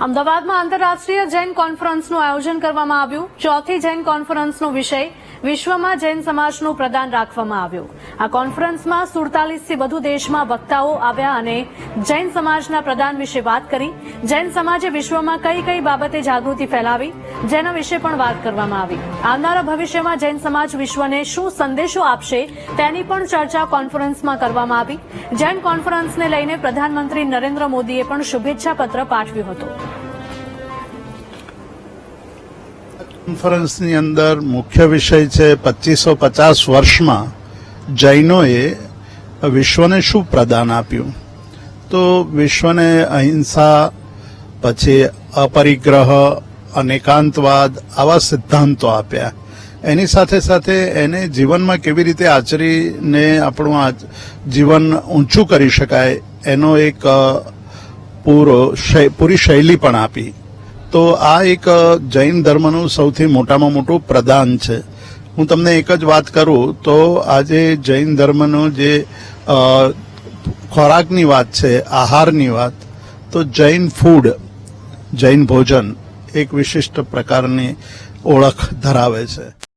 અમદાવાદમાં આંતરરાષ્ટ્રીય જૈન કોન્ફરન્સનું આયોજન કરવામાં આવ્યું। ચોથી જૈન કોન્ફરન્સનો વિષય વિશ્વમાં જૈન સમાજનું પ્રદાન રાખવામાં આવ્યું। આ કોન્ફરન્સમાં 47થી વધુ દેશમાં વક્તાઓ આવ્યા અને જૈન સમાજના પ્રદાન વિશે વાત કરી। જૈન સમાજે વિશ્વમાં કઈ કઈ બાબતે જાગૃતિ ફેલાવી, જેના વિશે પણ વાત કરવામાં આવી। આવનારા ભવિષ્યમાં જૈન સમાજ વિશ્વને શું સંદેશો આપશે તેની પણ ચર્ચા કોન્ફરન્સમાં કરવામાં આવી। જૈન કોન્ફરન્સને લઈને પ્રધાનમંત્રી નરેન્દ્ર મોદીએ પણ શુભેચ્છા પત્ર પાઠવ્યું હતું। કોન્ફરન્સની અંદર મુખ્ય વિષય છે 2550 વર્ષમાં જૈનોએ વિશ્વને શું પ્રદાન આપ્યું। તો વિશ્વને અહિંસા, પછી અપરિગ્રહ, અનેકાંતવાદ આવા સિદ્ધાંતો આપ્યા। એની સાથે સાથે એને જીવનમાં કેવી રીતે આચરીને આપણું જીવન ઊંચું કરી શકાય એનો એક પૂરી શૈલી પણ આપી। તો આ એક જૈન ધર્મનું સૌથી મોટામાં મોટું પ્રદાન છે। હું તમને એક જ વાત કરું તો આજે જૈન ધર્મનો જે ખોરાકની વાત છે, આહારની વાત, તો જૈન ફૂડ, જૈન ભોજન એક વિશિષ્ટ પ્રકારની ઓળખ ધરાવે છે।